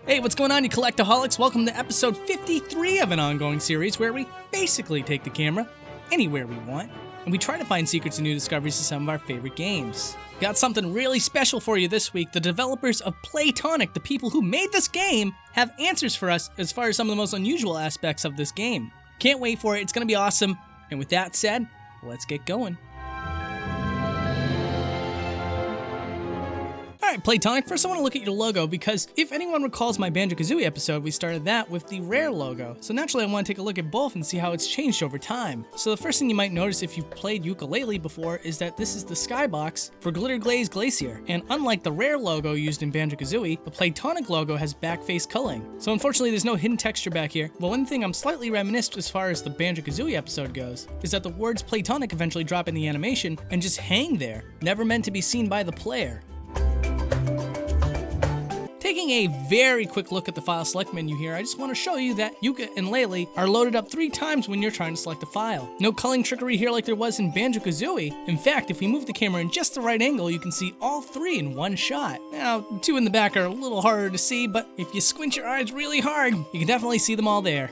Hey, what's going on, you collectaholics? Welcome to episode 53 of an ongoing series where we basically take the camera anywhere we want, and we try to find secrets and new discoveries to some of our favorite games. Got something really special for you this week. The developers of Playtonic, the people who made this game, have answers for us as far as some of the most unusual aspects of this game. Can't wait for it, it's gonna be awesome. And with that said, let's get going. Alright, Playtonic, first I want to look at your logo because if anyone recalls my Banjo-Kazooie episode, we started that with the Rare logo. So naturally I want to take a look at both and see how it's changed over time. So the first thing you might notice if you've played Yooka-Laylee before is that this is the skybox for Glitter Glaze Glacier. And unlike the Rare logo used in Banjo-Kazooie, the Playtonic logo has back-face culling. So unfortunately there's no hidden texture back here. But one thing I'm slightly reminisced as far as the Banjo-Kazooie episode goes is that the words Playtonic eventually drop in the animation and just hang there, never meant to be seen by the player. Taking a very quick look at the file select menu here, I just want to show you that Yooka and Laylee are loaded up 3 times when you're trying to select a file. No culling trickery here like there was in Banjo-Kazooie. In fact, if we move the camera in just the right angle, you can see all 3 in one shot. Now, 2 in the back are a little harder to see, but if you squint your eyes really hard, you can definitely see them all there.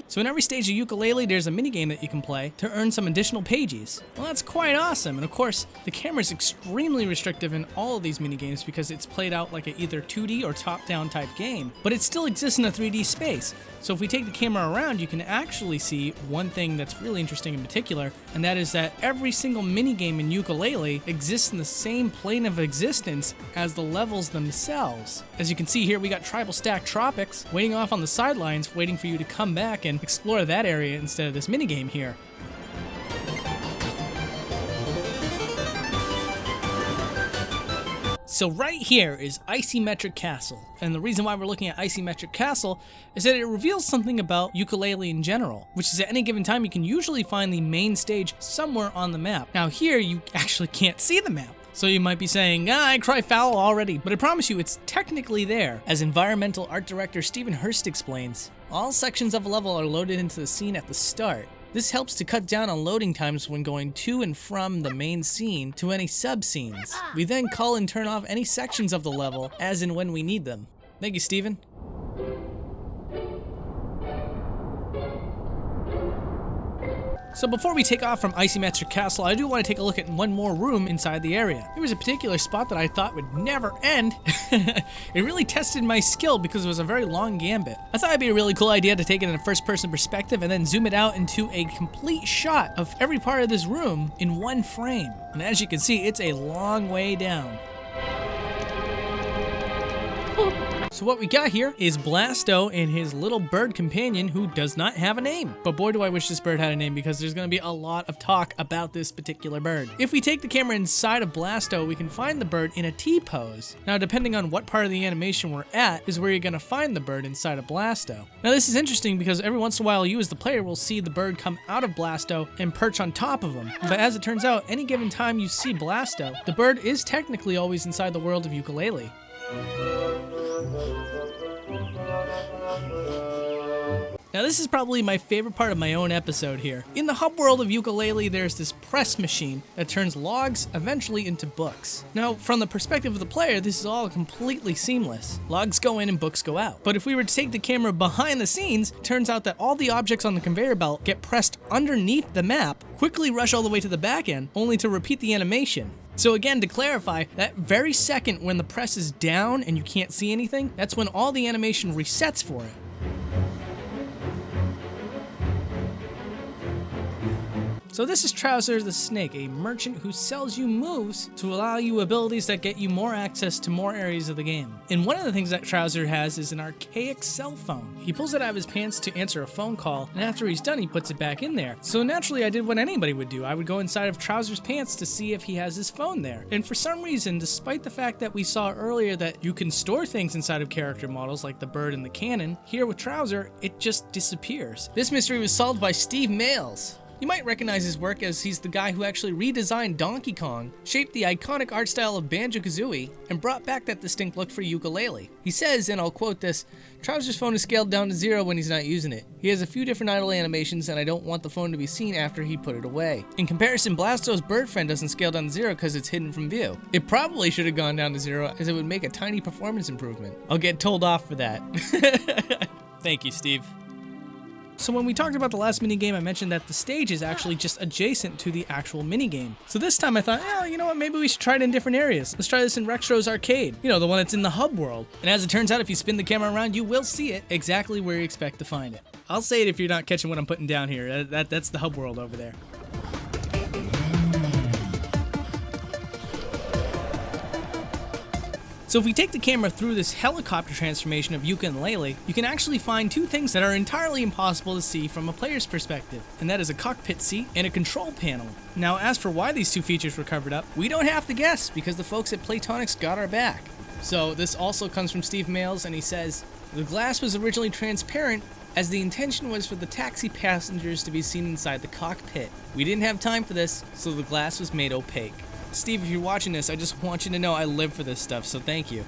So in every stage of Yooka-Laylee, there's a minigame that you can play to earn some additional pages. Well, that's quite awesome, and of course, the camera is extremely restrictive in all of these minigames because it's played out like a either 2D or top-down type game, but it still exists in a 3D space. So if we take the camera around, you can actually see one thing that's really interesting in particular, and that is that every single minigame in Yooka-Laylee exists in the same plane of existence as the levels themselves. As you can see here, we got Tribal Stack Tropics waiting off on the sidelines, waiting for you to come back and explore that area instead of this minigame here. So right here is Icymetric Castle, and the reason why we're looking at Icymetric Castle is that it reveals something about Yooka-Laylee in general, which is at any given time you can usually find the main stage somewhere on the map. Now here you actually can't see the map. So you might be saying, I cry foul already, but I promise you it's technically there. As environmental art director Stephen Hurst explains, all sections of a level are loaded into the scene at the start. This helps to cut down on loading times when going to and from the main scene to any sub-scenes. We then cull and turn off any sections of the level as and when we need them. Thank you, Stephen. So before we take off from Icymetric Castle, I do want to take a look at one more room inside the area. There was a particular spot that I thought would never end. It really tested my skill because it was a very long gambit. I thought it'd be a really cool idea to take it in a first-person perspective and then zoom it out into a complete shot of every part of this room in one frame. And as you can see, it's a long way down. So what we got here is Blasto and his little bird companion who does not have a name. But boy do I wish this bird had a name because there's going to be a lot of talk about this particular bird. If we take the camera inside of Blasto, we can find the bird in a T-pose. Now depending on what part of the animation we're at is where you're going to find the bird inside of Blasto. Now this is interesting because every once in a while you as the player will see the bird come out of Blasto and perch on top of him. But as it turns out, any given time you see Blasto, the bird is technically always inside the world of Yooka-Laylee. Now this is probably my favorite part of my own episode here. In the hub world of Yooka-Laylee, there's this press machine that turns logs eventually into books. Now, from the perspective of the player, this is all completely seamless. Logs go in and books go out. But if we were to take the camera behind the scenes, it turns out that all the objects on the conveyor belt get pressed underneath the map, quickly rush all the way to the back end, only to repeat the animation. So again, to clarify, that very second when the press is down and you can't see anything, that's when all the animation resets for it. So this is Trowser the Snake, a merchant who sells you moves to allow you abilities that get you more access to more areas of the game. And one of the things that Trowser has is an archaic cell phone. He pulls it out of his pants to answer a phone call, and after he's done, he puts it back in there. So naturally, I did what anybody would do. I would go inside of Trowser's pants to see if he has his phone there. And for some reason, despite the fact that we saw earlier that you can store things inside of character models like the bird and the cannon, here with Trowser, it just disappears. This mystery was solved by Steve Mails. You might recognize his work as he's the guy who actually redesigned Donkey Kong, shaped the iconic art style of Banjo-Kazooie, and brought back that distinct look for Yooka-Laylee. He says, and I'll quote this, "Trowser's phone is scaled down to 0 when he's not using it. He has a few different idle animations and I don't want the phone to be seen after he put it away. In comparison, Blasto's bird friend doesn't scale down to 0 because it's hidden from view. It probably should have gone down to 0 as it would make a tiny performance improvement." I'll get told off for that. Thank you, Steve. So when we talked about the last minigame, I mentioned that the stage is actually just adjacent to the actual minigame. So this time I thought, oh, you know what, maybe we should try it in different areas. Let's try this in Rextro's arcade, you know, the one that's in the hub world. And as it turns out, if you spin the camera around, you will see it exactly where you expect to find it. I'll say it if you're not catching what I'm putting down here. That's the hub world over there. So if we take the camera through this helicopter transformation of Yooka and Laylee, you can actually find two things that are entirely impossible to see from a player's perspective, and that is a cockpit seat and a control panel. Now, as for why these two features were covered up, we don't have to guess, because the folks at Playtonics got our back. So this also comes from Steve Mails, and he says, "The glass was originally transparent, as the intention was for the taxi passengers to be seen inside the cockpit. We didn't have time for this, so the glass was made opaque." Steve, if you're watching this, I just want you to know I live for this stuff, so thank you.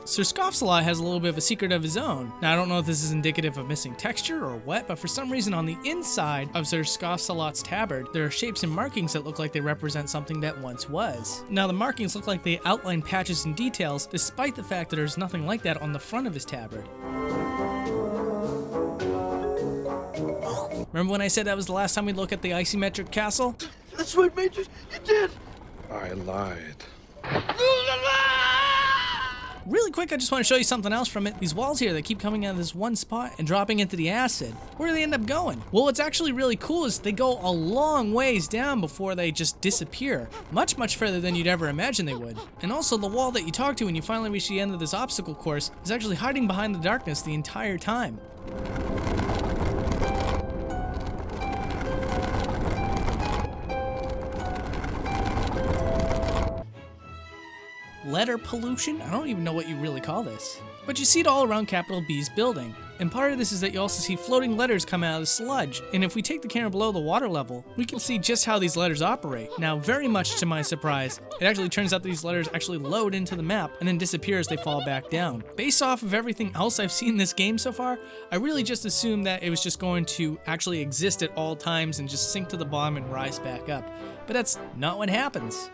Sir Scoffsalot has a little bit of a secret of his own. Now, I don't know if this is indicative of missing texture or what, but for some reason on the inside of Sir Scoffsalot's tabard, there are shapes and markings that look like they represent something that once was. Now, the markings look like they outline patches and details, despite the fact that there's nothing like that on the front of his tabard. Remember when I said that was the last time we'd look at the isometric castle? That's what made you did. I lied. Really quick, I just want to show you something else from it. These walls here that keep coming out of this one spot and dropping into the acid. Where do they end up going? Well, what's actually really cool is they go a long ways down before they just disappear. Much, much further than you'd ever imagine they would. And also, the wall that you talk to when you finally reach the end of this obstacle course is actually hiding behind the darkness the entire time. Letter pollution? I don't even know what you really call this. But you see it all around Capital B's building. And part of this is that you also see floating letters come out of the sludge. And if we take the camera below the water level, we can see just how these letters operate. Now, very much to my surprise, it actually turns out that these letters actually load into the map and then disappear as they fall back down. Based off of everything else I've seen in this game so far, I really just assumed that it was just going to actually exist at all times and just sink to the bottom and rise back up. But that's not what happens.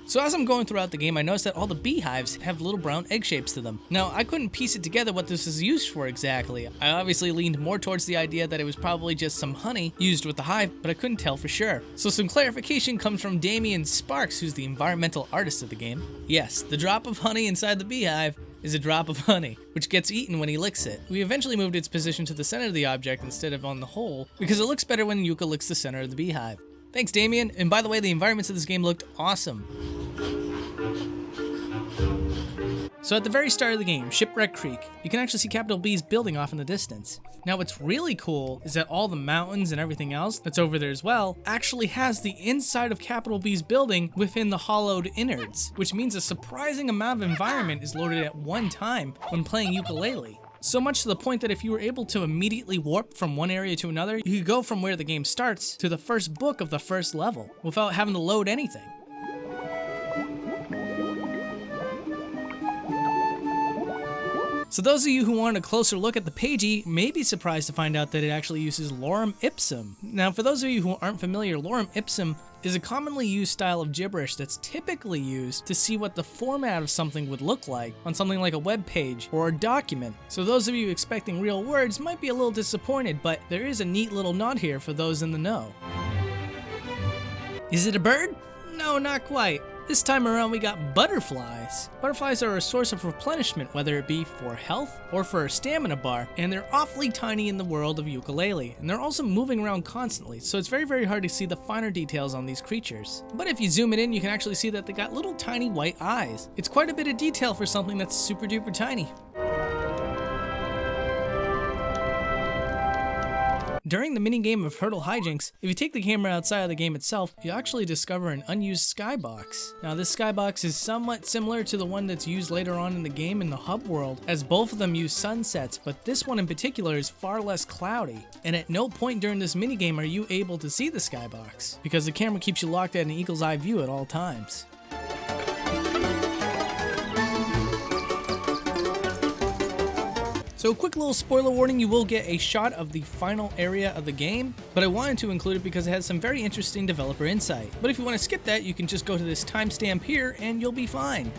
So as I'm going throughout the game, I noticed that all the beehives have little brown egg shapes to them. Now, I couldn't piece it together what this is used for exactly. I obviously leaned more towards the idea that it was probably just some honey used with the hive, but I couldn't tell for sure. So some clarification comes from Damian Sparks, who's the environmental artist of the game. Yes, the drop of honey inside the beehive is a drop of honey, which gets eaten when he licks it. We eventually moved its position to the center of the object instead of on the hole, because it looks better when Yooka licks the center of the beehive. Thanks, Damien. And by the way, the environments of this game looked awesome. So at the very start of the game, Shipwreck Creek, you can actually see Capital B's building off in the distance. Now what's really cool is that all the mountains and everything else that's over there as well actually has the inside of Capital B's building within the hollowed innards, which means a surprising amount of environment is loaded at one time when playing Yooka-Laylee. So much to the point that if you were able to immediately warp from one area to another, you could go from where the game starts to the first book of the first level without having to load anything. So those of you who want a closer look at the pagey may be surprised to find out that it actually uses lorem ipsum. Now, for those of you who aren't familiar, lorem ipsum is a commonly used style of gibberish that's typically used to see what the format of something would look like on something like a web page or a document. So those of you expecting real words might be a little disappointed, but there is a neat little nod here for those in the know. Is it a bird? No, not quite. This time around we got butterflies. Butterflies are a source of replenishment, whether it be for health or for a stamina bar, and they're awfully tiny in the world of Yooka-Laylee, and they're also moving around constantly, so it's very, very hard to see the finer details on these creatures. But if you zoom it in, you can actually see that they got little tiny white eyes. It's quite a bit of detail for something that's super duper tiny. During the minigame of Hurdle Hijinks, if you take the camera outside of the game itself, you actually discover an unused skybox. Now this skybox is somewhat similar to the one that's used later on in the game in the hub world, as both of them use sunsets, but this one in particular is far less cloudy. And at no point during this minigame are you able to see the skybox, because the camera keeps you locked at an eagle's eye view at all times. So a quick little spoiler warning, you will get a shot of the final area of the game, but I wanted to include it because it has some very interesting developer insight. But if you want to skip that, you can just go to this timestamp here and you'll be fine.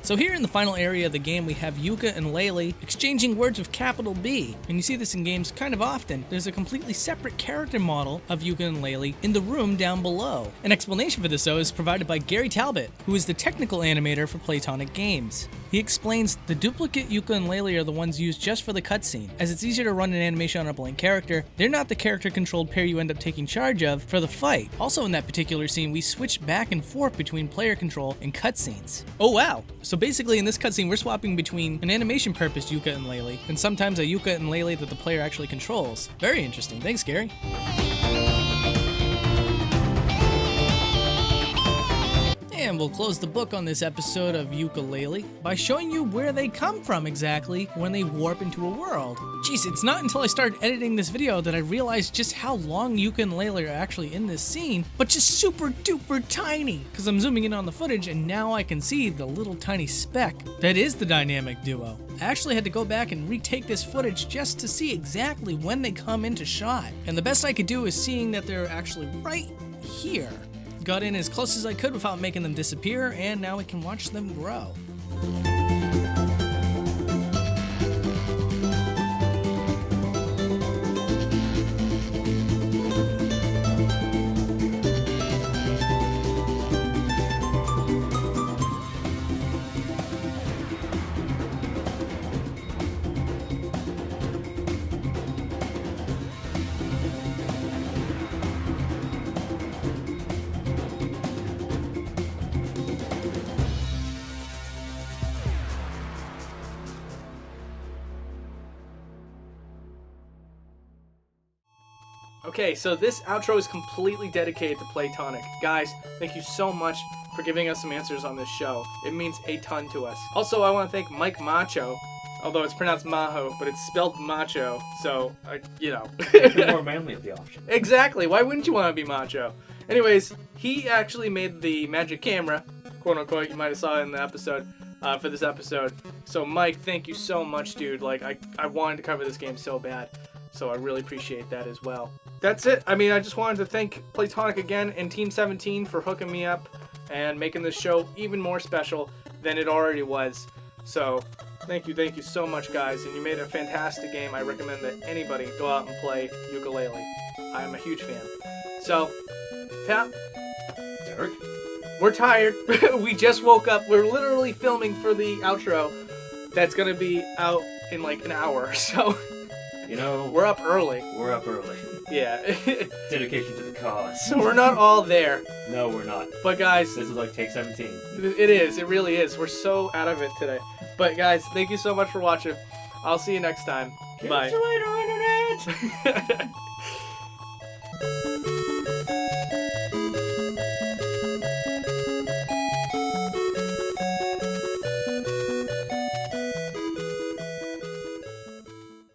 So here in the final area of the game, we have Yooka and Laylee exchanging words with capital B, and you see this in games kind of often. There's a completely separate character model of Yooka and Laylee in the room down below. An explanation for this though is provided by Gary Talbot, who is the technical animator for Playtonic Games. He explains the duplicate Yooka and Laylee are the ones used just for the cutscene, as it's easier to run an animation on a blank character. They're not the character-controlled pair you end up taking charge of for the fight. Also in that particular scene, we switch back and forth between player control and cutscenes. Oh wow! So basically in this cutscene, we're swapping between an animation purpose Yooka and Laylee, and sometimes a Yooka and Laylee that the player actually controls. Very interesting. Thanks, Gary. And we'll close the book on this episode of Yooka-Laylee by showing you where they come from exactly when they warp into a world. Jeez, it's not until I started editing this video that I realized just how long Yooka and Laylee are actually in this scene, but just super duper tiny, because I'm zooming in on the footage and now I can see the little tiny speck that is the dynamic duo. I actually had to go back and retake this footage just to see exactly when they come into shot, and the best I could do is seeing that they're actually right here. Got in as close as I could without making them disappear, and now we can watch them grow. Okay, so this outro is completely dedicated to Playtonic. Guys, thank you so much for giving us some answers on this show. It means a ton to us. Also, I want to thank Mike Macho, although it's pronounced Maho, but it's spelled Macho, so, you know. It's more manly of the option. Exactly, why wouldn't you want to be Macho? Anyways, he actually made the magic camera, quote unquote, you might have saw it in the episode, for this episode. So Mike, thank you so much, dude. Like, I wanted to cover this game so bad. So I really appreciate that as well. That's it. I mean, I just wanted to thank Playtonic again and Team 17 for hooking me up and making this show even more special than it already was. So thank you so much, guys. And you made a fantastic game. I recommend that anybody go out and play Yooka-Laylee. I'm a huge fan. So, Tap, Derek? we're tired. We just woke up. We're literally filming for the outro that's going to be out in like an hour. So... You know, we're up early. We're up early. Yeah. Dedication to the cause. So we're not all there. No, we're not. But guys, This is like take 17. it is. It really is. We're so out of it today. But guys, thank you so much for watching. I'll see you next time. Bye. Catch you later, Internet!